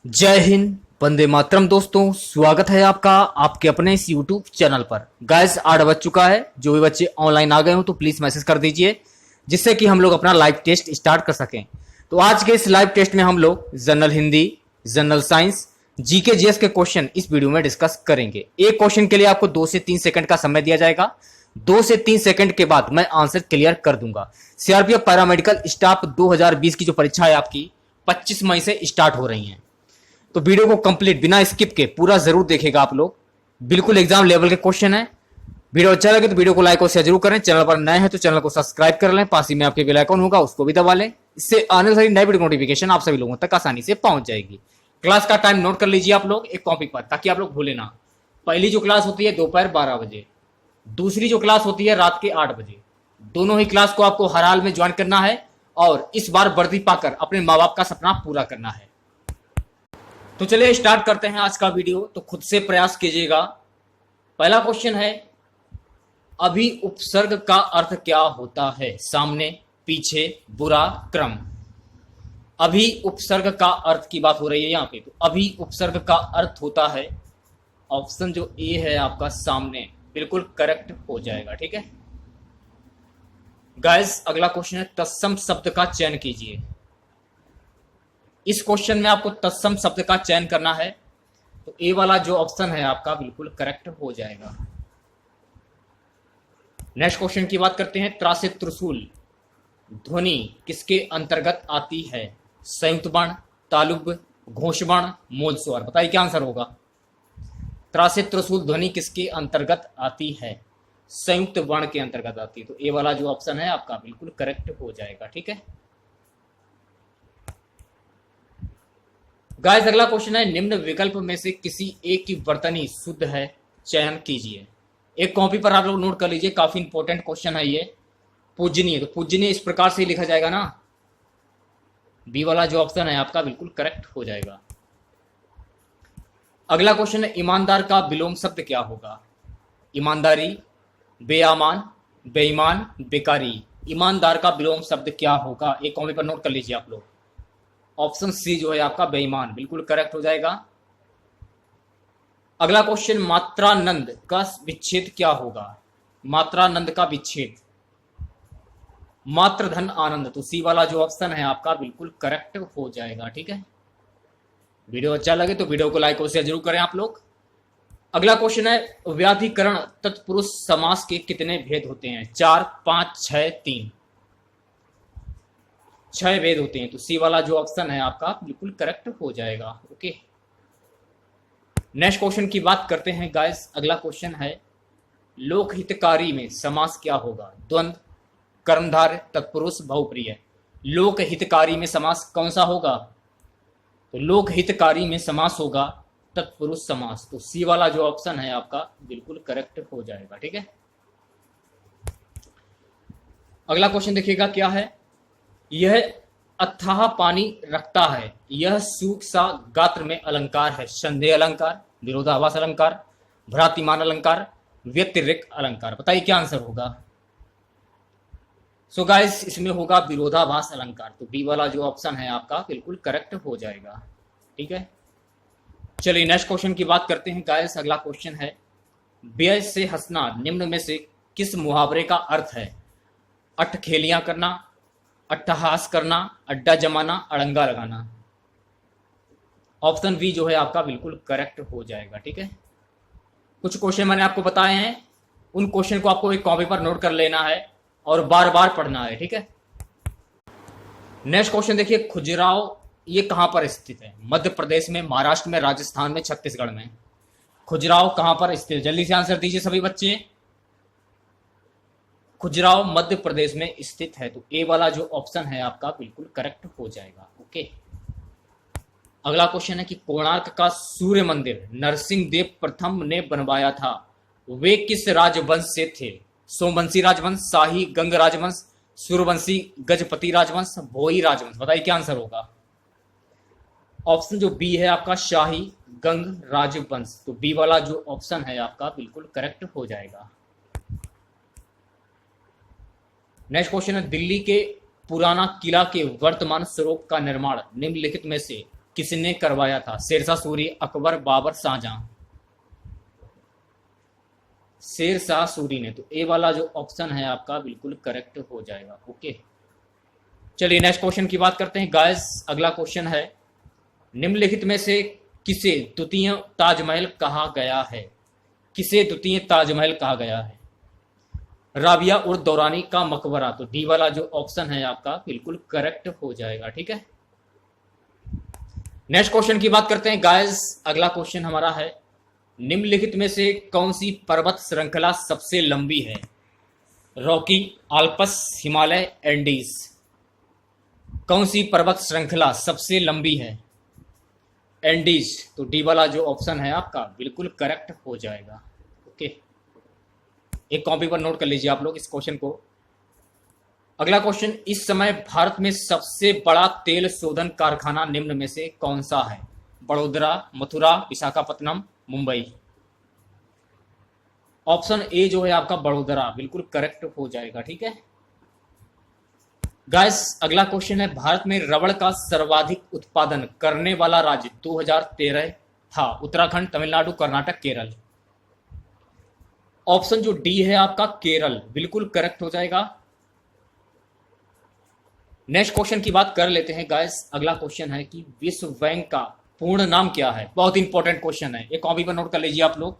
जय हिंद, वंदे मातरम। दोस्तों, स्वागत है आपका आपके अपने इस यूट्यूब चैनल पर। गाइस, 8 बज चुका है। जो भी बच्चे ऑनलाइन आ गए हो तो प्लीज मैसेज कर दीजिए, जिससे कि हम लोग अपना लाइव टेस्ट स्टार्ट कर सकें। तो आज के इस लाइव टेस्ट में हम लोग general Hindi, general science, GK GS के क्वेश्चन इस वीडियो में डिस्कस करेंगे। एक क्वेश्चन के लिए आपको 2 से 3 सेकंड का समय दिया जाएगा। 2 से 3 सेकंड के बाद मैं आंसर क्लियर कर दूंगा। सीआरपीएफ पैरामेडिकल स्टाफ 2020 की जो परीक्षा है आपकी 25 मई से स्टार्ट हो रही है। तो वीडियो को कंप्लीट बिना स्किप के पूरा जरूर देखेगा आप लोग। बिल्कुल एग्जाम लेवल के क्वेश्चन है। वीडियो अच्छा लगे तो वीडियो को लाइक और शेयर जरूर करें। चैनल पर नए हैं तो चैनल को सब्सक्राइब कर लें। पास ही में आपके बेल आइकन होगा, उसको भी दबा लें। इससे आने वाली नई वीडियो नोटिफिकेशन आप सभी लोगों तक आसानी से पहुंच जाएगी। क्लास का टाइम नोट कर लीजिए आप लोग एक कॉपी पर, ताकि आप लोग भूले ना। पहली जो क्लास होती है दोपहर 12 बजे, दूसरी जो क्लास होती है रात के 8 बजे। दोनों ही क्लास को आपको हर हाल में ज्वाइन करना है और इस बार वर्दी पाकर अपने माँ बाप का सपना पूरा करना है। तो चलिए स्टार्ट करते हैं आज का वीडियो। तो खुद से प्रयास कीजिएगा। पहला क्वेश्चन है, अभी उपसर्ग का अर्थ क्या होता है? सामने, पीछे, बुरा, क्रम। अभी उपसर्ग का अर्थ की बात हो रही है यहाँ पे। तो अभी उपसर्ग का अर्थ होता है, ऑप्शन जो ए है आपका सामने, बिल्कुल करेक्ट हो जाएगा। ठीक है गाइस, अगला क्वेश्चन है, तत्सम शब्द का चयन कीजिए। इस क्वेश्चन में आपको तत्सम शब्द का चयन करना है। तो ए वाला जो ऑप्शन है आपका बिल्कुल करेक्ट हो जाएगा। नेक्स्ट क्वेश्चन की बात करते हैं, त्रा से त्रिशूल ध्वनि किसके अंतर्गत आती है? संयुक्त वर्ण, तालुब, घोष वर्ण, मूल स्वर। बताइए क्या आंसर होगा। त्रा से त्रिशूल ध्वनि किसके अंतर्गत आती है? संयुक्त वर्ण के अंतर्गत आती है। तो ए वाला जो ऑप्शन है आपका बिल्कुल करेक्ट हो जाएगा। ठीक है गाइस, अगला क्वेश्चन है, निम्न विकल्प में से किसी एक की वर्तनी शुद्ध है, चयन कीजिए। एक कॉपी पर आप लोग नोट कर लीजिए, काफी इंपॉर्टेंट क्वेश्चन है ये। पूजनीय, तो पूजनीय इस प्रकार से लिखा जाएगा ना। बी वाला जो ऑप्शन है आपका बिल्कुल करेक्ट हो जाएगा। अगला क्वेश्चन है, ईमानदार का विलोम शब्द क्या होगा? ईमानदारी, बेईमान, बेईमान, बेकारी। ईमानदार का विलोम शब्द क्या होगा? एक कॉपी पर नोट कर लीजिए आप लोग। ऑप्शन सी जो है आपका बेईमान, बिल्कुल करेक्ट हो जाएगा। अगला क्वेश्चन, मात्रानंद का विच्छेद क्या होगा? मात्रानंद का विच्छेद, मात्र धन आनंद। तो सी वाला जो ऑप्शन है आपका बिल्कुल करेक्ट हो जाएगा। ठीक है, वीडियो अच्छा लगे तो वीडियो को लाइक और शेयर जरूर करें आप लोग। अगला क्वेश्चन है, व्याधिकरण तत्पुरुष समास के कितने भेद होते हैं? 4, 5, 6, 3। 6 भेद होते हैं। तो सी वाला जो ऑप्शन है आपका बिल्कुल करेक्ट हो जाएगा। ओके, नेक्स्ट क्वेश्चन की बात करते हैं गाइस। अगला क्वेश्चन है, लोकहितकारी में समास क्या होगा? द्वंद्व, कर्मधारय, तत्पुरुष, बहुप्रिय। लोकहितकारी में समास कौन सा होगा? तो लोकहितकारी में समास होगा तत्पुरुष समास। तो सी वाला जो ऑप्शन है आपका बिल्कुल करेक्ट हो जाएगा। ठीक है, अगला क्वेश्चन देखिएगा क्या है, यह अथाह पानी रखता है, यह सूख सा गात्र में अलंकार है। संदेह अलंकार, विरोधाभास अलंकार, भ्रातिमान अलंकार, व्यतिरिक्त अलंकार। बताइए क्या आंसर होगा। सो गाइस, इसमें होगा विरोधाभास अलंकार। तो बी वाला जो ऑप्शन है आपका बिल्कुल करेक्ट हो जाएगा। ठीक है, चलिए नेक्स्ट क्वेश्चन की बात करते हैं गाइस। अगला क्वेश्चन है, व्यय से हंसना निम्न में से किस मुहावरे का अर्थ है? अटखेलियां करना, अट्टहास करना, अड्डा जमाना, अड़ंगा लगाना। ऑप्शन बी जो है आपका बिल्कुल करेक्ट हो जाएगा। ठीक है, कुछ क्वेश्चन मैंने आपको बताए हैं, उन क्वेश्चन को आपको एक कॉपी पर नोट कर लेना है और बार बार पढ़ना है। ठीक है, नेक्स्ट क्वेश्चन देखिए, खजुराहो ये कहां पर स्थित है? मध्य प्रदेश में, महाराष्ट्र में, राजस्थान में, छत्तीसगढ़ में। खजुराहो कहां पर स्थित है? जल्दी से आंसर दीजिए सभी बच्चे। खजुराहो मध्य प्रदेश में स्थित है। तो ए वाला जो ऑप्शन है आपका बिल्कुल करेक्ट हो जाएगा। ओके, अगला क्वेश्चन है कि कोणार्क का सूर्य मंदिर नरसिंह देव प्रथम ने बनवाया था, वे किस राजवंश से थे? सोमवंशी राजवंश, शाही गंग राजवंश, सूर्यवंशी गजपति राजवंश, भोई राजवंश। बताइए क्या आंसर होगा। ऑप्शन जो बी है आपका शाही गंग राजवंश। तो बी वाला जो ऑप्शन है आपका बिल्कुल करेक्ट हो जाएगा। नेक्स्ट क्वेश्चन है, दिल्ली के पुराना किला के वर्तमान स्वरूप का निर्माण निम्नलिखित में से किसने करवाया था? शेरशाह सूरी, अकबर, बाबर, शाहजहां। शेरशाह सूरी ने। तो ए वाला जो ऑप्शन है आपका बिल्कुल करेक्ट हो जाएगा। ओके, चलिए नेक्स्ट क्वेश्चन की बात करते हैं गाइस। अगला क्वेश्चन है, निम्नलिखित में से किसे द्वितीय ताजमहल कहा गया है? किसे द्वितीय ताजमहल कहा गया है? राबिया उर दौरानी का मकबरा। तो डी वाला जो ऑप्शन है आपका बिल्कुल करेक्ट हो जाएगा। ठीक है, नेक्स्ट क्वेश्चन की बात करते हैं गाइस। अगला क्वेश्चन हमारा है, निम्नलिखित में से कौन सी पर्वत श्रृंखला सबसे लंबी है? Rocky, Alps, Himalaya, Andes. कौन सी पर्वत श्रृंखला सबसे लंबी है? एंडीज। तो डी वाला जो ऑप्शन है आपका बिल्कुल करेक्ट हो जाएगा। ओके, एक कॉपी पर नोट कर लीजिए आप लोग इस क्वेश्चन को। अगला क्वेश्चन, इस समय भारत में सबसे बड़ा तेल शोधन कारखाना निम्न में से कौन सा है? बड़ोदरा, मथुरा, विशाखापट्टनम, मुंबई। ऑप्शन ए जो है आपका बड़ोदरा बिल्कुल करेक्ट हो जाएगा। ठीक है गाइस, अगला क्वेश्चन है, भारत में रबड़ का सर्वाधिक उत्पादन करने वाला राज्य 2013 था? उत्तराखंड, तमिलनाडु, कर्नाटक, केरल। ऑप्शन जो डी है आपका केरल बिल्कुल करेक्ट हो जाएगा। नेक्स्ट क्वेश्चन की बात कर लेते हैं गाइस। अगला क्वेश्चन है कि विश्व बैंक का पूर्ण नाम क्या है? बहुत इंपॉर्टेंट क्वेश्चन है, एक कॉपी पर नोट कर लीजिए आप लोग।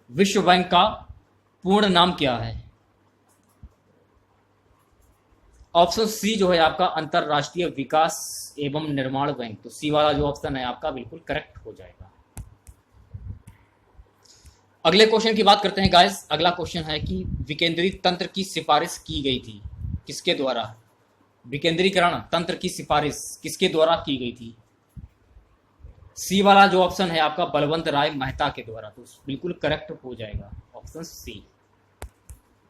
विश्व बैंक का पूर्ण नाम क्या है? ऑप्शन सी जो है आपका अंतरराष्ट्रीय विकास एवं निर्माण बैंक। तो सी वाला जो ऑप्शन है आपका बिल्कुल करेक्ट हो जाएगा। अगले क्वेश्चन की बात करते हैं गाइस। अगला क्वेश्चन है कि विकेंद्रित तंत्र की सिफारिश की गई थी किसके द्वारा? विकेंद्रीकरण तंत्र की सिफारिश किसके द्वारा की गई थी? सी वाला जो ऑप्शन है आपका बलवंत राय मेहता के द्वारा। तो बिल्कुल करेक्ट हो जाएगा ऑप्शन सी।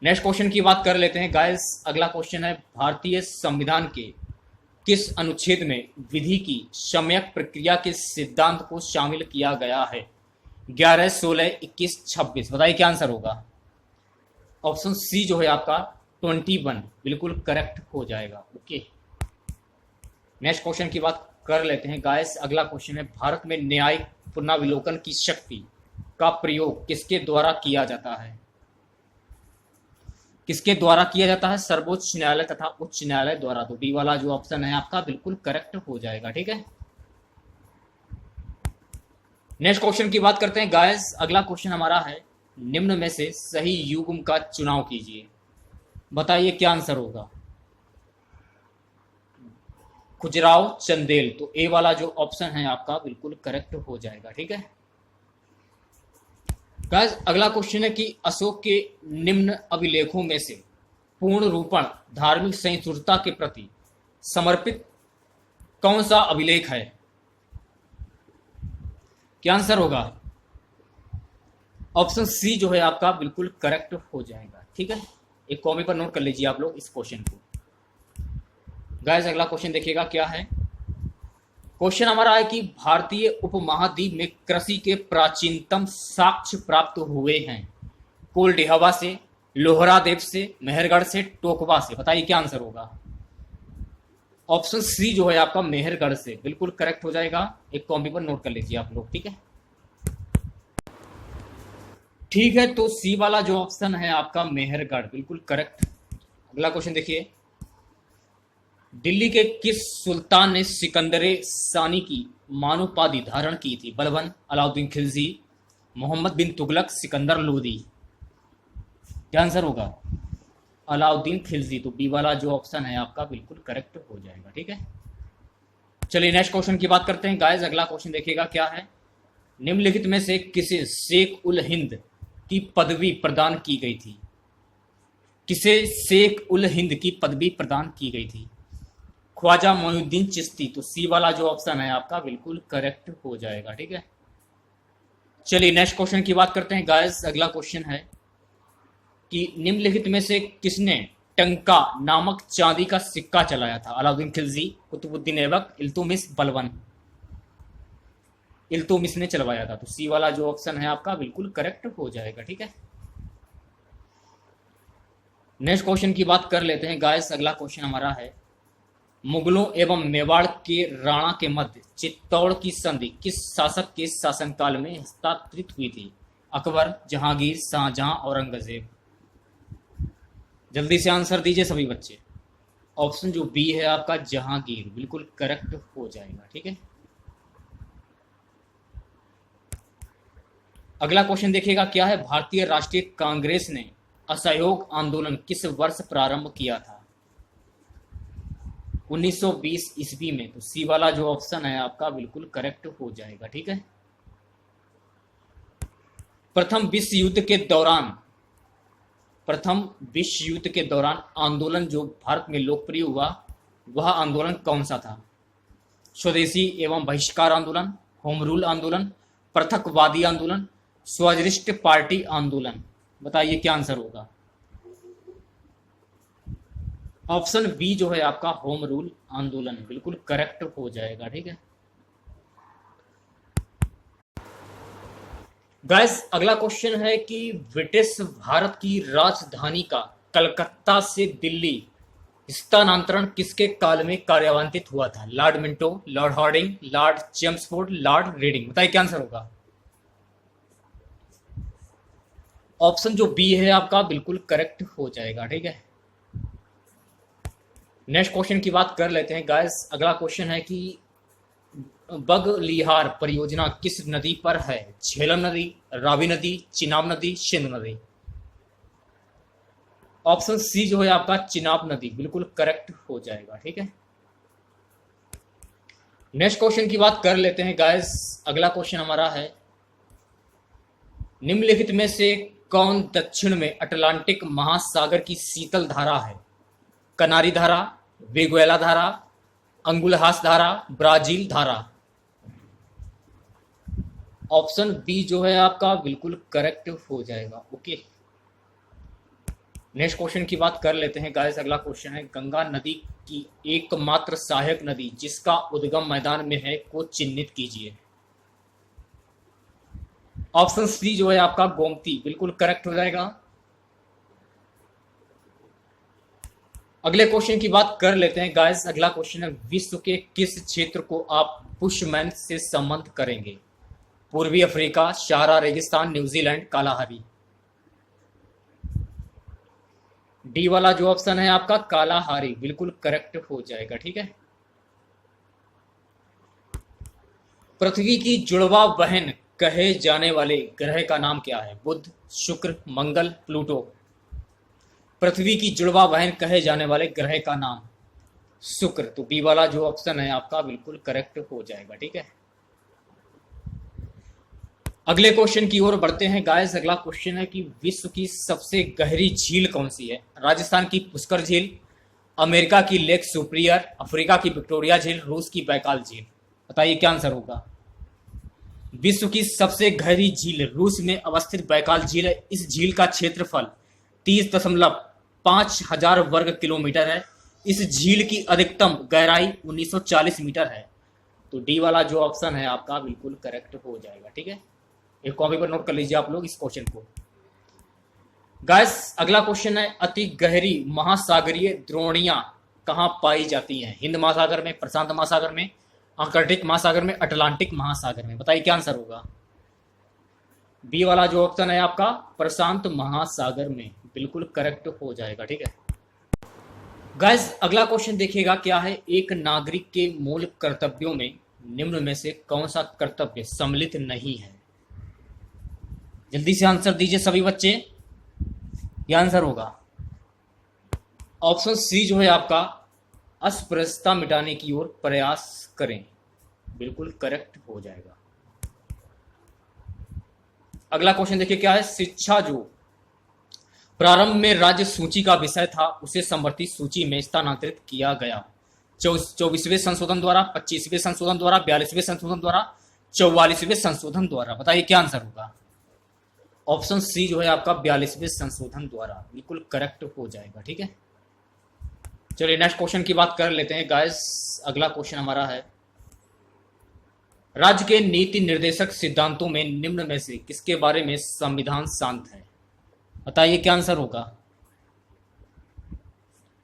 नेक्स्ट क्वेश्चन की बात कर लेते हैं गाइस। अगला क्वेश्चन है, भारतीय संविधान के किस अनुच्छेद में विधि की सम्यक प्रक्रिया के सिद्धांत को शामिल किया गया है? 11, 16, 21, 26। बताइए क्या आंसर होगा? ऑप्शन सी जो है आपका 21 बिल्कुल करेक्ट हो जाएगा। ओके, नेक्स्ट क्वेश्चन की बात कर लेते हैं गाइस। अगला क्वेश्चन है, भारत में न्यायिक पुनरावलोकन की शक्ति का प्रयोग किसके द्वारा किया जाता है? किसके द्वारा किया जाता है? सर्वोच्च न्यायालय तथा उच्च न्यायालय द्वारा। तो डी वाला जो ऑप्शन है आपका बिल्कुल करेक्ट हो जाएगा। ठीक है, नेक्स्ट क्वेश्चन की बात करते हैं गाइस। अगला क्वेश्चन हमारा है, निम्न में से सही युग्म का चुनाव कीजिए। बताइए क्या आंसर होगा? खुजराव, चंदेल। तो ए वाला जो ऑप्शन है आपका बिल्कुल करेक्ट हो जाएगा। ठीक है गाइस, अगला क्वेश्चन है कि अशोक के निम्न अभिलेखों में से पूर्ण रूपण धार्मिक सहिष्णुता के प्रति समर्पित कौन सा अभिलेख है? क्या आंसर होगा? ऑप्शन सी जो है आपका बिल्कुल करेक्ट हो जाएगा। ठीक है, एक कॉपी पर नोट कर लीजिए आप लोग इस क्वेश्चन को। गाइस, अगला क्वेश्चन देखिएगा क्या है। क्वेश्चन हमारा है कि भारतीय उपमहाद्वीप में कृषि के प्राचीनतम साक्ष्य प्राप्त हुए हैं? कोलडिहवा से, लोहरादेव से, मेहरगढ़ से, टोकवा से। बताइए क्या आंसर होगा? ऑप्शन सी जो है आपका मेहरगढ़ से बिल्कुल करेक्ट हो जाएगा। एक कॉपी पर नोट कर लीजिए आप लोग। ठीक है, ठीक है, तो सी वाला जो ऑप्शन है आपका मेहरगढ़ बिल्कुल करेक्ट। अगला क्वेश्चन देखिए, दिल्ली के किस सुल्तान ने सिकंदरे सानी की मानोपाधि धारण की थी? बलबन, अलाउद्दीन खिलजी, मोहम्मद बिन तुगलक, सिकंदर लोदी। क्या आंसर होगा? अलाउद्दीन खिलजी। तो बी वाला जो ऑप्शन है आपका बिल्कुल करेक्ट हो जाएगा। ठीक है, चलिए नेक्स्ट क्वेश्चन की बात करते हैं गाइस। अगला क्वेश्चन देखिएगा क्या है। निम्नलिखित में से किसे शेख उल हिंद की पदवी प्रदान की गई थी? किसे शेख उल हिंद की पदवी प्रदान की गई थी? ख्वाजा मोइनुद्दीन चिश्ती। तो सी वाला जो ऑप्शन है आपका बिल्कुल करेक्ट हो जाएगा। ठीक है, चलिए नेक्स्ट क्वेश्चन की बात करते हैं गाइस। अगला क्वेश्चन है कि निम्नलिखित में से किसने टंका नामक चांदी का सिक्का चलाया था? अलाउद्दीन खिलजी, कुतुबुद्दीन ऐबक, इल्तुतमिश, बलबन। इल्तुतमिश ने चलवाया था। तो सी वाला जो ऑप्शन है आपका बिल्कुल करेक्ट हो जाएगा। ठीक है, नेक्स्ट क्वेश्चन की बात कर लेते हैं गाइस। अगला क्वेश्चन हमारा है, मुगलों एवं मेवाड़ के राणा के मध्य चित्तौड़ की संधि किस शासक के शासनकाल में हस्ताक्षरित हुई थी? अकबर, जहांगीर, शाहजहां, औरंगजेब। जल्दी से आंसर दीजिए सभी बच्चे। ऑप्शन जो बी है आपका जहांगीर, बिल्कुल करेक्ट हो जाएगा। ठीक है, अगला क्वेश्चन देखिएगा क्या है। भारतीय राष्ट्रीय कांग्रेस ने असहयोग आंदोलन किस वर्ष प्रारंभ किया था? 1920 ईस्वी में। तो सी वाला जो ऑप्शन है आपका बिल्कुल करेक्ट हो जाएगा। ठीक है, प्रथम विश्व युद्ध के दौरान आंदोलन जो भारत में लोकप्रिय हुआ वह आंदोलन कौन सा था? स्वदेशी एवं बहिष्कार आंदोलन, होम रूल आंदोलन, पृथकवादी आंदोलन, स्वराज्यिस्ट पार्टी आंदोलन। बताइए क्या आंसर होगा? ऑप्शन बी जो है आपका होम रूल आंदोलन, बिल्कुल करेक्ट हो जाएगा। ठीक है गाइस, अगला क्वेश्चन है कि ब्रिटिश भारत की राजधानी का कलकत्ता से दिल्ली स्थानांतरण किसके काल में कार्यान्वित हुआ था? Lord Minto, lord Hardinge, lord Chelmsford, lord Reading. बताइए क्या आंसर होगा? ऑप्शन जो बी है आपका बिल्कुल करेक्ट हो जाएगा। ठीक है, नेक्स्ट क्वेश्चन की बात कर लेते हैं गाइस। अगला क्वेश्चन है कि बगलिहार परियोजना किस नदी पर है? झेलम नदी, रावी नदी, चिनाब नदी, सिंधु नदी। ऑप्शन सी जो है आपका चिनाब नदी, बिल्कुल करेक्ट हो जाएगा। ठीक है, नेक्स्ट क्वेश्चन की बात कर लेते हैं गाइस। अगला क्वेश्चन हमारा है निम्नलिखित में से कौन दक्षिण में अटलांटिक महासागर की शीतल धारा है? कनारी धारा, वेगुएला धारा, अंगुलहास धारा, ब्राजील धारा। ऑप्शन बी जो है आपका बिल्कुल करेक्ट हो जाएगा। ओके, नेक्स्ट क्वेश्चन की बात कर लेते हैं गाइस। अगला क्वेश्चन है गंगा नदी की एकमात्र सहायक नदी जिसका उद्गम मैदान में है को चिन्हित कीजिए। ऑप्शन सी जो है आपका गोमती, बिल्कुल करेक्ट हो जाएगा। अगले क्वेश्चन की बात कर लेते हैं गाइस। अगला क्वेश्चन है विश्व के किस क्षेत्र को आप बुशमैन से संबंध करेंगे? पूर्वी अफ्रीका, सहारा रेगिस्तान, न्यूजीलैंड, कालाहारी। डी वाला जो ऑप्शन है आपका कालाहारी, बिल्कुल करेक्ट हो जाएगा। ठीक है, पृथ्वी की जुड़वा बहन कहे जाने वाले ग्रह का नाम क्या है? बुध, शुक्र, मंगल, प्लूटो। पृथ्वी की जुड़वा बहन कहे जाने वाले ग्रह का नाम शुक्र। तो बी वाला जो ऑप्शन है आपका बिल्कुल करेक्ट हो जाएगा। ठीक है, अगले क्वेश्चन की ओर बढ़ते हैं गाइस। अगला क्वेश्चन है कि विश्व की सबसे गहरी झील कौन सी है? राजस्थान की पुष्कर झील, अमेरिका की लेक सुप्रियर, अफ्रीका की विक्टोरिया झील, रूस की बैकाल झील। बताइए क्या आंसर होगा? विश्व की सबसे गहरी झील रूस में अवस्थित बैकाल झील है। इस झील का क्षेत्रफल 30.5 हजार वर्ग किलोमीटर है। इस झील की अधिकतम गहराई 1940 मीटर है। तो डी वाला जो ऑप्शन है आपका बिल्कुल करेक्ट हो जाएगा। ठीक है, एक कॉपी पर नोट कर लीजिए आप लोग इस क्वेश्चन को। गाइस, अगला क्वेश्चन है अति गहरी महासागरीय द्रोणियां कहां पाई जाती हैं? हिंद महासागर में, प्रशांत महासागर में, आर्कटिक महासागर में, अटलांटिक महासागर में। बताइए क्या आंसर होगा? बी वाला जो ऑप्शन है आपका प्रशांत महासागर में, बिल्कुल करेक्ट हो जाएगा। ठीक है गाइस, अगला क्वेश्चन देखिएगा क्या है। एक नागरिक के मूल कर्तव्यों में निम्न में से कौन सा कर्तव्य सम्मिलित नहीं है? जल्दी से आंसर दीजिए सभी बच्चे। यह आंसर होगा ऑप्शन सी जो है आपका अस्पृश्यता मिटाने की ओर प्रयास करें, बिल्कुल करेक्ट हो जाएगा। अगला क्वेश्चन देखिए क्या है। शिक्षा जो प्रारंभ में राज्य सूची का विषय था उसे समवर्ती सूची में स्थानांतरित किया गया। 24वें संशोधन द्वारा, 25वें संशोधन द्वारा, 42वें संशोधन द्वारा, 44वें संशोधन द्वारा। बताइए क्या आंसर होगा? ऑप्शन सी जो है आपका 42वें संशोधन द्वारा, बिल्कुल करेक्ट हो जाएगा। ठीक है, चलिए नेक्स्ट क्वेश्चन की बात कर लेते हैं गाइस। अगला क्वेश्चन हमारा है राज्य के नीति निर्देशक सिद्धांतों में निम्न में से किसके बारे में संविधान शांत है? बताइए क्या आंसर होगा?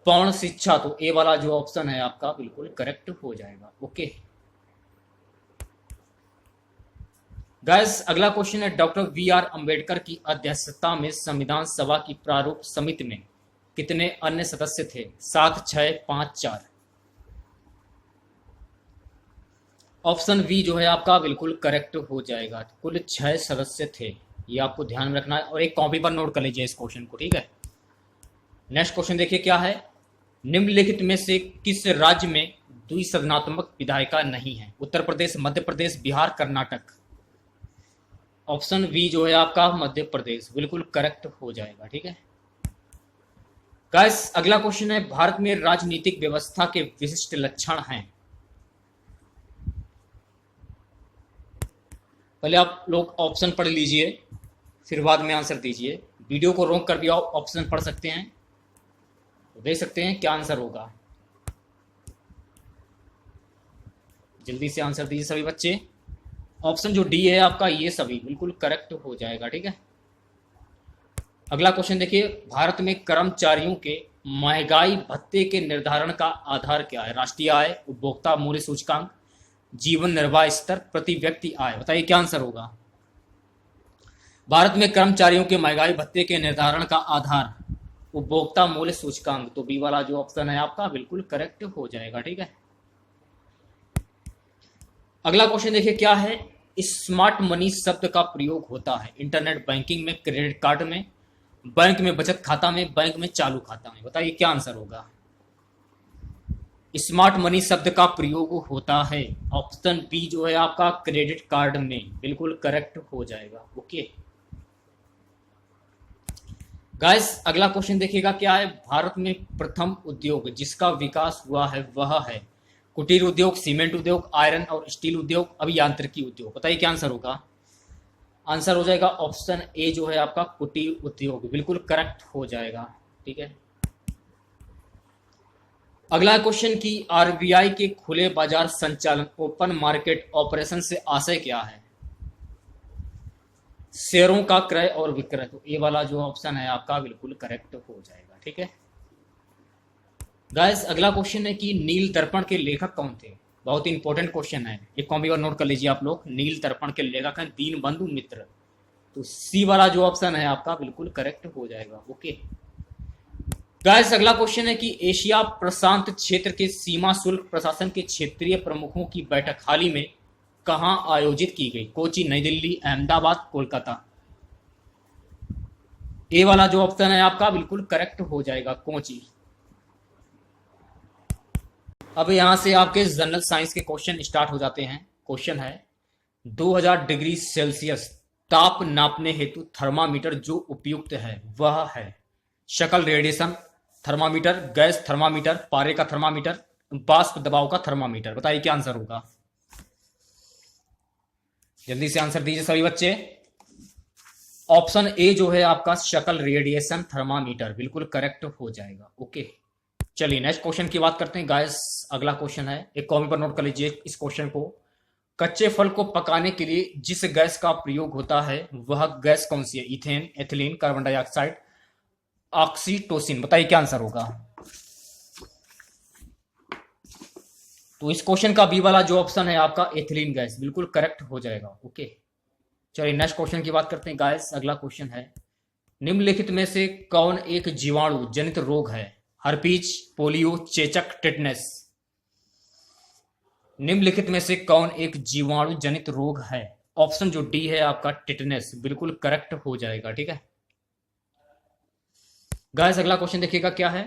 पौण शिक्षा, तो ए वाला जो ऑप्शन है आपका बिल्कुल करेक्ट हो जाएगा। ओके गाइस, अगला क्वेश्चन है, डॉक्टर वी आर अंबेडकर की अध्यक्षता में संविधान सभा की प्रारूप समिति में कितने अन्य सदस्य थे? 7, 6, 5, 4। ऑप्शन बी जो है आपका बिल्कुल करेक्ट हो जाएगा। कुल 6 सदस्य थे, ये आपको ध्यान में रखना है और एक कॉपी पर नोट कर लीजिए इस क्वेश्चन को, ठीक है। नेक्स्ट क्वेश्चन देखिए क्या है, निम्नलिखित में से किस राज्य में द्विसदनात्मक विधायिका नहीं है? उत्तर प्रदेश, मध्य प्रदेश, बिहार, कर्नाटक। ऑप्शन बी जो है आपका मध्य प्रदेश बिल्कुल करेक्ट हो जाएगा, ठीक है। गाइस, अगला क्वेश्चन है, भारत में राजनीतिक व्यवस्था के विशिष्ट लक्षण हैं। पहले आप लोग ऑप्शन पढ़ लीजिए, फिर बाद में आंसर दीजिए। वीडियो को रोक कर भी आप ऑप्शन पढ़ सकते हैं, तो देख सकते हैं क्या आंसर होगा। जल्दी से आंसर दीजिए सभी बच्चे। ऑप्शन जो डी है आपका, ये सभी बिल्कुल करेक्ट हो जाएगा, ठीक है। अगला क्वेश्चन देखिए, भारत में कर्मचारियों के महंगाई भत्ते के निर्धारण का आधार क्या है? राष्ट्रीय आय, उपभोक्ता मूल्य सूचकांक, जीवन निर्वाह स्तर, प्रति व्यक्ति आय। बताइए क्या आंसर होगा। भारत में कर्मचारियों के महंगाई भत्ते के निर्धारण का आधार उपभोक्ता मूल्य सूचकांक, तो बी वाला जो ऑप्शन है आपका बिल्कुल करेक्ट हो जाएगा, ठीक है। अगला क्वेश्चन देखिए क्या है, स्मार्ट मनी शब्द का प्रयोग होता है इंटरनेट बैंकिंग में, क्रेडिट कार्ड में, बैंक में बचत खाता में, बैंक में चालू खाता में। बताइए क्या आंसर होगा। स्मार्ट मनी शब्द का प्रयोग होता है, ऑप्शन बी जो है आपका क्रेडिट कार्ड में, बिल्कुल करेक्ट हो जाएगा। ओके गाइस, अगला क्वेश्चन देखिएगा क्या है, भारत में प्रथम उद्योग जिसका विकास हुआ है वह है कुटीर उद्योग, सीमेंट उद्योग, आयरन और स्टील उद्योग, अभियांत्रिकी उद्योग। बताइए क्या आंसर होगा। आंसर हो जाएगा ऑप्शन ए जो है आपका कुटीर उद्योग, बिल्कुल करेक्ट हो जाएगा, ठीक है। अगला क्वेश्चन की आरबीआई के खुले बाजार संचालन ओपन मार्केट ऑपरेशन से आशय क्या है? शेयरों का क्रय और विक्रय, तो ये वाला जो ऑप्शन है आपका बिल्कुल करेक्ट हो जाएगा, ठीक है। गाइस, अगला क्वेश्चन है कि नील दर्पण के लेखक कौन थे? बहुत ही इंपॉर्टेंट क्वेश्चन है, एक कॉपी पर नोट कर लीजिए आप लोग। नील दर्पण के लेखक हैं दीनबंधु मित्र, तो सी वाला जो ऑप्शन है आपका बिल्कुल करेक्ट हो जाएगा। ओके गाइस, अगला क्वेश्चन है कि एशिया प्रशांत क्षेत्र के सीमा शुल्क प्रशासन के क्षेत्रीय प्रमुखों की बैठक हाल ही में कहां आयोजित की गई? कोची, नई दिल्ली, अहमदाबाद, कोलकाता। ए वाला जो ऑप्शन है आपका बिल्कुल करेक्ट हो जाएगा, कोची। अब यहां से आपके जनरल साइंस के क्वेश्चन स्टार्ट हो जाते हैं। क्वेश्चन है 2000 डिग्री सेल्सियस ताप नापने हेतु थर्मामीटर जो उपयुक्त है वह है शकल रेडिएशन थर्मामीटर, गैस थर्मामीटर, पारे का थर्मामीटर, वाष्प दबाव का थर्मामीटर। बताइए क्या आंसर होगा। जल्दी से आंसर दीजिए सभी बच्चे। ऑप्शन ए जो है आपका शकल रेडिएशन थर्मामीटर, बिल्कुल करेक्ट हो जाएगा। ओके चलिए नेक्स्ट क्वेश्चन की बात करते हैं गाइस। अगला क्वेश्चन है, एक कॉपी पर नोट कर लीजिए इस क्वेश्चन को। कच्चे फल को पकाने के लिए जिस गैस का प्रयोग होता है वह गैस कौन सी है? Ethane, ethylene, carbon dioxide, oxytocin. बताइए क्या आंसर होगा। तो इस क्वेश्चन का बी वाला जो ऑप्शन है आपका एथिलीन गैस, बिल्कुल करेक्ट हो जाएगा। ओके चलिए नेक्स्ट क्वेश्चन की बात करते हैं गाइस। अगला क्वेश्चन है, निम्नलिखित में से कौन एक जीवाणु जनित रोग है? हर्पीज, पोलियो, चेचक, टेटनस। निम्नलिखित में से कौन एक जीवाणु जनित रोग है? ऑप्शन जो डी है आपका टेटनस, बिल्कुल करेक्ट हो जाएगा, ठीक है। गाइस, अगला क्वेश्चन देखिएगा क्या है,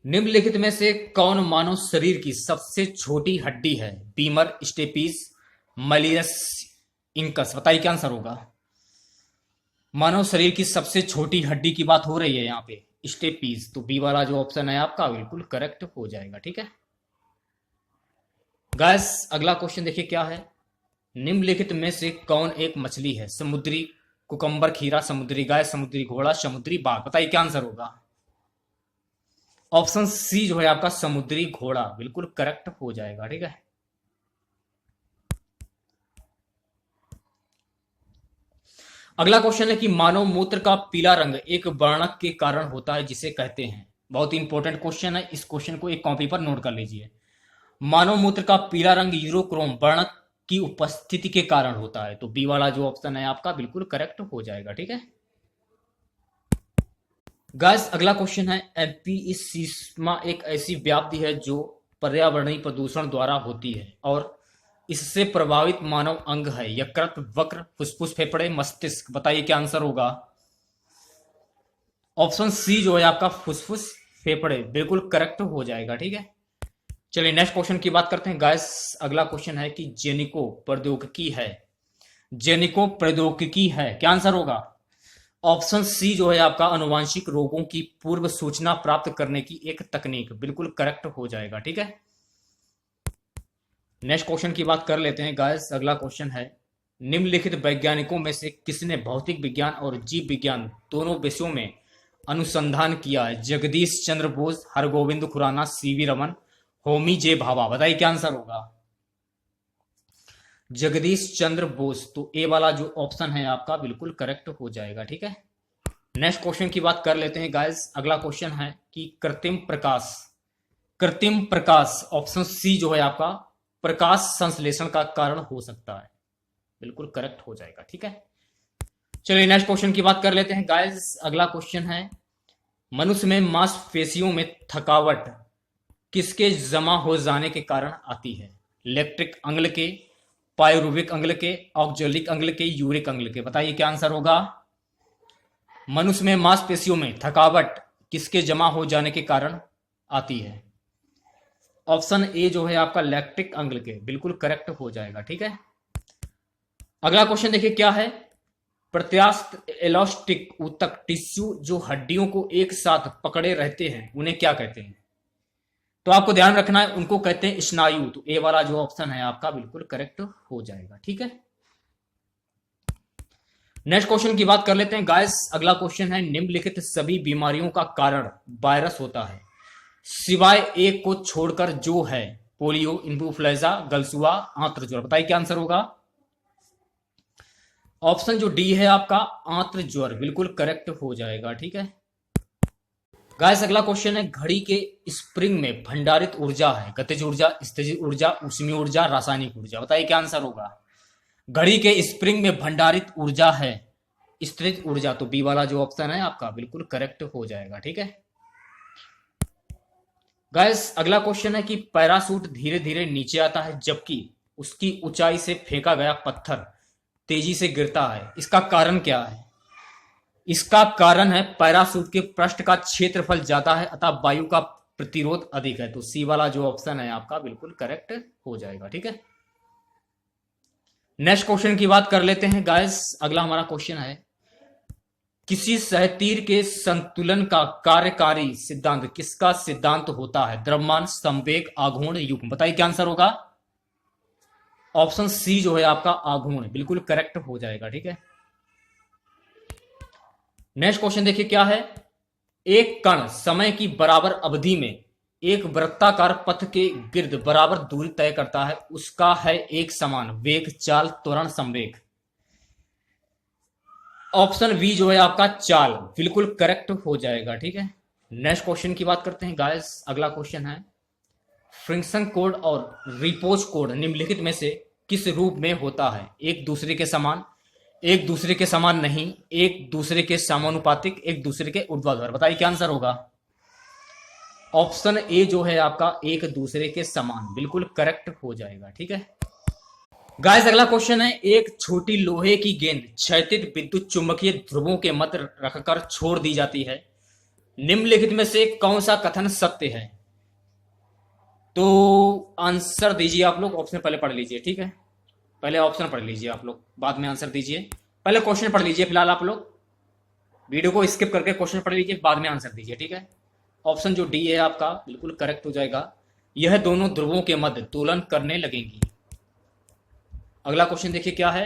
निम्नलिखित में से कौन मानव शरीर की सबसे छोटी हड्डी है? Femur, stapes, malleus, incus. बताइए क्या आंसर होगा। मानव शरीर की सबसे छोटी हड्डी की बात हो रही है यहाँ पे, स्टेपीज, तो बी वाला जो ऑप्शन है आपका बिल्कुल करेक्ट हो जाएगा, ठीक है। गाइस, अगला क्वेश्चन देखिए क्या है, निम्नलिखित में से कौन एक मछली है? समुद्री कुकम्बर, खीरा, समुद्री गाय, समुद्री घोड़ा, समुद्री बाघ। बताइए क्या आंसर होगा। ऑप्शन सी जो है आपका समुद्री घोड़ा, बिल्कुल करेक्ट हो जाएगा, ठीक है। अगला क्वेश्चन है कि मानव मूत्र का पीला रंग एक वर्णक के कारण होता है जिसे कहते हैं? बहुत ही इंपॉर्टेंट क्वेश्चन है, इस क्वेश्चन को एक कॉपी पर नोट कर लीजिए। मानव मूत्र का पीला रंग यूरोक्रोम वर्ण की उपस्थिति के कारण होता है। तो बी वाला जो ऑप्शन है आपका बिल्कुल करेक्ट हो जाएगा। ठीक है गाइस, अगला क्वेश्चन है एम्फीसीमा एक ऐसी व्याधि है जो पर्यावरणीय प्रदूषण द्वारा होती है और इससे प्रभावित मानव अंग है। यकृत, वक्र, फुसफुस, फेफड़े, मस्तिष्क। बताइए क्या आंसर होगा। ऑप्शन सी जो है आपका फुसफुस फेफड़े बिल्कुल करेक्ट हो जाएगा। ठीक है, चलिए नेक्स्ट क्वेश्चन की बात करते हैं गाइस। अगला क्वेश्चन है कि जेनिको प्रौद्योगिकी है। जेनिको प्रौद्योगिकी है, क्या आंसर होगा। ऑप्शन सी जो है आपका अनुवांशिक रोगों की पूर्व सूचना प्राप्त करने की एक तकनीक बिल्कुल करेक्ट हो जाएगा। ठीक है, नेक्स्ट क्वेश्चन की बात कर लेते हैं गाइस। अगला क्वेश्चन है निम्नलिखित वैज्ञानिकों में से किसने भौतिक विज्ञान और जीव विज्ञान दोनों विषयों में अनुसंधान किया है। जगदीश चंद्र बोस, हरगोविंद खुराना, सीवी रमन, होमी जे भाभा। बताइए क्या आंसर होगा। जगदीश चंद्र बोस, तो ए वाला जो ऑप्शन है आपका बिल्कुल करेक्ट हो जाएगा। ठीक है, नेक्स्ट क्वेश्चन की बात कर लेते हैं गाइस। अगला क्वेश्चन है कि कृत्रिम प्रकाश, कृत्रिम प्रकाश ऑप्शन सी जो है आपका प्रकाश संश्लेषण का कारण हो सकता है, बिल्कुल करेक्ट हो जाएगा। ठीक है, चलिए नेक्स्ट क्वेश्चन की बात कर लेते हैं गाइस। अगला क्वेश्चन है मनुष्य में मांसपेशियों में थकावट किसके जमा हो जाने के कारण आती है। इलेक्ट्रिक अम्ल के, पायरुविक अम्ल के, ऑक्जेलिक अम्ल के, यूरिक अम्ल के। बताइए क्या आंसर होगा। मनुष्य में मांसपेशियों में थकावट किसके जमा हो जाने के कारण आती है। ऑप्शन ए जो है आपका लैक्टिक अम्ल के, बिल्कुल करेक्ट हो जाएगा। ठीक है, अगला क्वेश्चन देखिए क्या है। प्रत्यास्थ इलास्टिक ऊतक टिश्यू जो हड्डियों को एक साथ पकड़े रहते हैं उन्हें क्या कहते हैं। तो आपको ध्यान रखना है, उनको कहते हैं स्नायु। तो ए वाला जो ऑप्शन है आपका बिल्कुल करेक्ट हो जाएगा। ठीक है, नेक्स्ट क्वेश्चन की बात कर लेते हैं गाइस। अगला क्वेश्चन है निम्नलिखित सभी बीमारियों का कारण वायरस होता है सिवाय एक को छोड़कर, जो है पोलियो, इन्फ्लुएंजा, गलसुआ, आंत्र ज्वर। बताइए क्या आंसर होगा। ऑप्शन जो डी है आपका आंत्र ज्वर, बिल्कुल करेक्ट हो जाएगा। ठीक है गाइस, अगला क्वेश्चन है घड़ी के स्प्रिंग में भंडारित ऊर्जा है गतिज ऊर्जा, स्थितिज ऊर्जा, ऊष्मीय ऊर्जा, रासायनिक ऊर्जा। बताइए क्या आंसर होगा। घड़ी के स्प्रिंग में भंडारित ऊर्जा है स्थितिज ऊर्जा, तो बी वाला जो ऑप्शन है आपका बिल्कुल करेक्ट हो जाएगा। ठीक है गाइस, अगला क्वेश्चन है कि पैराशूट धीरे धीरे नीचे आता है जबकि उसकी ऊंचाई से फेंका गया पत्थर तेजी से गिरता है, इसका कारण क्या है। इसका कारण है पैराशूट के पृष्ठ का क्षेत्रफल ज्यादा है अतः वायु का प्रतिरोध अधिक है। तो सी वाला जो ऑप्शन है आपका बिल्कुल करेक्ट हो जाएगा। ठीक है, नेक्स्ट क्वेश्चन की बात कर लेते हैं गाइस। अगला हमारा क्वेश्चन है किसी सहतीर के संतुलन का कार्यकारी सिद्धांत किसका सिद्धांत होता है। द्रव्यमान, संवेग, आघूर्ण, युग्म। बताइए क्या आंसर होगा। ऑप्शन सी जो है आपका आघूर्ण, बिल्कुल करेक्ट हो जाएगा। ठीक है, नेक्स्ट क्वेश्चन देखिए क्या है। एक कण समय की बराबर अवधि में एक वृत्ताकार पथ के गिर्द बराबर दूरी तय करता है, उसका है एक समान वेग, चाल, त्वरण, संवेग। ऑप्शन बी जो है आपका चाल, बिल्कुल करेक्ट हो जाएगा। ठीक है, नेक्स्ट क्वेश्चन की बात करते हैं गाइस। अगला क्वेश्चन है फ्रिक्शन कोड और रिपोज कोड निम्नलिखित में से किस रूप में होता है। एक दूसरे के समान, एक दूसरे के समान नहीं, एक दूसरे के समानुपातिक, एक दूसरे के ऊर्ध्वाधर। बताइए क्या आंसर होगा। ऑप्शन ए जो है आपका एक दूसरे के समान, बिल्कुल करेक्ट हो जाएगा। ठीक है गाइस, अगला क्वेश्चन है एक छोटी लोहे की गेंद क्षैतिज विद्युत चुंबकीय ध्रुवों के मध्य रखकर छोड़ दी जाती है, निम्नलिखित में से कौन सा कथन सत्य है। तो आंसर दीजिए आप लोग, ऑप्शन पहले पढ़ लीजिए। ठीक है, पहले ऑप्शन पढ़ लीजिए आप लोग, बाद में आंसर दीजिए। पहले क्वेश्चन पढ़ लीजिए, फिलहाल आप लोग वीडियो को स्किप करके क्वेश्चन पढ़ लीजिए, बाद में आंसर दीजिए। ठीक है, ऑप्शन जो डी है आपका बिल्कुल करेक्ट हो जाएगा। यह दोनों ध्रुवों के मध्य दोलन करने लगेंगी। अगला क्वेश्चन देखिए क्या है।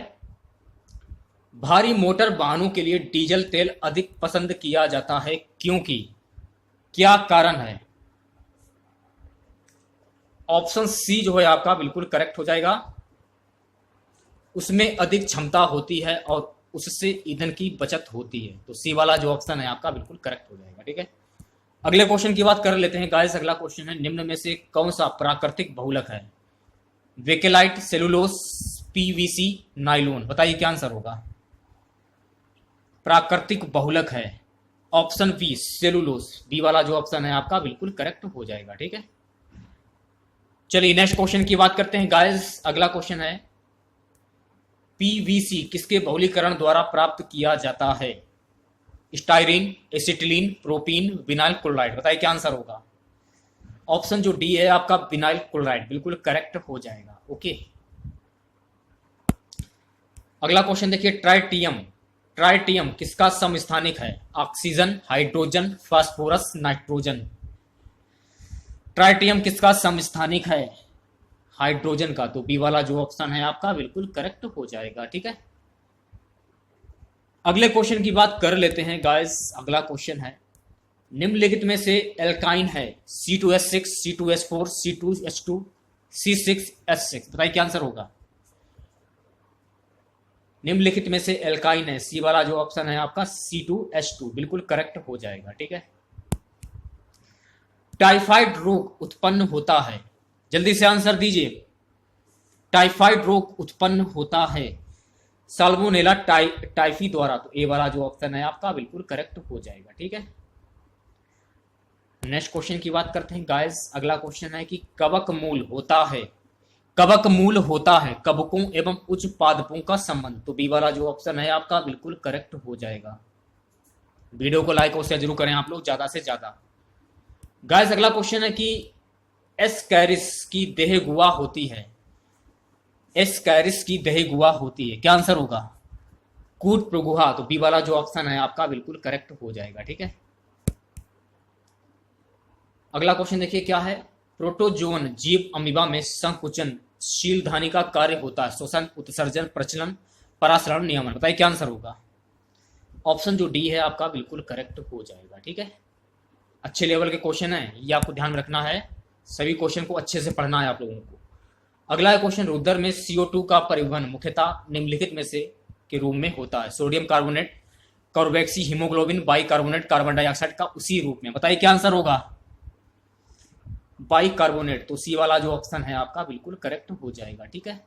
भारी मोटर वाहनों के लिए डीजल तेल अधिक पसंद किया जाता है क्योंकि, क्या कारण है। ऑप्शन सी जो है आपका बिल्कुल करेक्ट हो जाएगा। उसमें अधिक क्षमता होती है और उससे ईंधन की बचत होती है। तो सी वाला जो ऑप्शन है आपका बिल्कुल करेक्ट हो जाएगा। ठीक है, अगले क्वेश्चन की बात कर लेते हैं गाइस। अगला क्वेश्चन है, निम्न में से कौन सा प्राकृतिक बहुलक है? वेकेलाइट, सेलुलोस, पीवीसी, नाइलोन। बताइए क्या आंसर होगा? प्राकृतिक बहुलक है ऑप्शन बी सेलुलोस। बी वाला जो ऑप्शन है आपका बिल्कुल करेक्ट हो जाएगा। ठीक है, चलिए नेक्स्ट क्वेश्चन की बात करते हैं गाइस। अगला क्वेश्चन है, पीवीसी किसके बहुलीकरण द्वारा प्राप्त किया जाता है? Styrene, acetylene, propene, vinyl chloride. बताइए क्या आंसर होगा? ऑप्शन जो डी है आपका विनाइल क्लोराइड बिल्कुल करेक्ट हो जाएगा। ओके, अगला क्वेश्चन देखिए, ट्राइटियम। ट्राइटियम किसका समस्थानिक है? Oxygen, hydrogen, phosphorus, nitrogen. Tritium किसका समस्थानिक है? हाइड्रोजन का। तो बी वाला जो ऑप्शन है आपका बिल्कुल करेक्ट हो जाएगा। ठीक है, अगले क्वेश्चन की बात कर लेते हैं गाइस। अगला क्वेश्चन है, निम्नलिखित में से एल्काइन है C2H6, C2H4, C2H2, C6H6। बताइए क्या आंसर होगा? निम्नलिखित में से एल्काइन है, सी वाला जो ऑप्शन है आपका C2H2 बिल्कुल करेक्ट हो जाएगा। ठीक है, टाइफाइड रोग उत्पन्न होता है, जल्दी से आंसर दीजिए। टाइफाइड रोग उत्पन्न होता है साल्मोनेला टाइफी द्वारा। तो ए वाला जो ऑप्शन है आपका बिल्कुल करेक्ट हो जाएगा। ठीक है, नेक्स्ट क्वेश्चन की बात करते हैं गाइस। अगला क्वेश्चन है कि कवक मूल होता है, कवक मूल होता है कवकों एवं उच्च पादपों का संबंध। तो बी वाला जो ऑप्शन है आपका बिल्कुल करेक्ट हो जाएगा। वीडियो को लाइक और शेयर जरूर करें आप लोग ज्यादा से ज्यादा। गाइस अगला क्वेश्चन है कि एस्कैरिस की देह गुहा होती है। एस्कैरिस की देह गुहा होती है, क्या आंसर होगा? कूट प्रगुहा। तो बी वाला जो ऑप्शन है आपका बिल्कुल करेक्ट हो जाएगा। ठीक है, अगला क्वेश्चन देखिए क्या है, प्रोटोजोन जीव अमीबा में संकुचनशील धानी का कार्य होता है, श्वसन, उत्सर्जन, प्रचलन, परासरण, नियमन। बताइए क्या आंसर होगा? ऑप्शन जो डी है आपका बिल्कुल करेक्ट हो जाएगा। ठीक है, अच्छे लेवल के क्वेश्चन है, ये आपको ध्यान में रखना है, सभी क्वेश्चन को अच्छे से पढ़ना है आप लोगों को। अगला क्वेश्चन, रुद्र में CO2 का परिवहन मुख्यतः निम्नलिखित में से के रूप में होता है? Sodium carbonate, carboxy, haemoglobin, bicarbonate, carbon dioxide का उसी रूप में। बताइए क्या आंसर होगा? बाइकार्बोनेट। तो सी वाला जो ऑप्शन है आपका बिल्कुल करेक्ट हो जाएगा। ठीक है,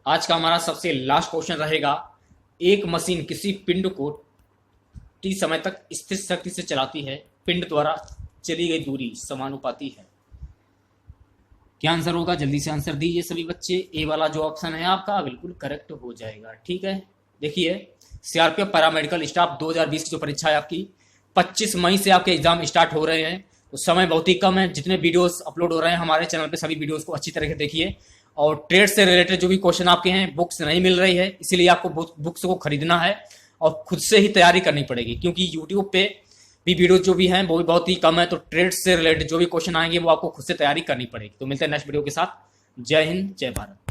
आज का हमारा सबसे लास्ट क्वेश्चन रहेगा, एक मशीन किसी पिंड को T समय तक स्थिर शक्ति से चलाती है, पिंड द्वारा चली गई दूरी समानुपाती है। क्या आंसर होगा? जल्दी से आंसर दीजिए सभी बच्चे। ए वाला जो ऑप्शन है आपका बिल्कुल करेक्ट हो जाएगा। ठीक है, देखिए सीआरपीएफ पैरामेडिकल स्टाफ 2020 की जो परीक्षा है आपकी 25 मई से आपके एग्जाम स्टार्ट हो रहे हैं। तो समय बहुत ही कम है, जितने वीडियोस अपलोड हो रहे हैं हमारे चैनल पे सभी वीडियोस को अच्छी तरह से देखिए। और ट्रेड से रिलेटेड जो भी क्वेश्चन आपके हैं, बुक्स नहीं मिल रही है, इसीलिए आपको बुक्स को खरीदना है और खुद से ही तैयारी करनी पड़ेगी, क्योंकि यूट्यूब पे भी वीडियो जो भी हैं वो भी बहुत ही कम है। तो ट्रेड से रिलेटेड जो भी क्वेश्चन आएंगे वो आपको खुद से तैयारी करनी पड़ेगी। तो मिलते हैं नेक्स्ट वीडियो के साथ। जय हिंद, जय भारत।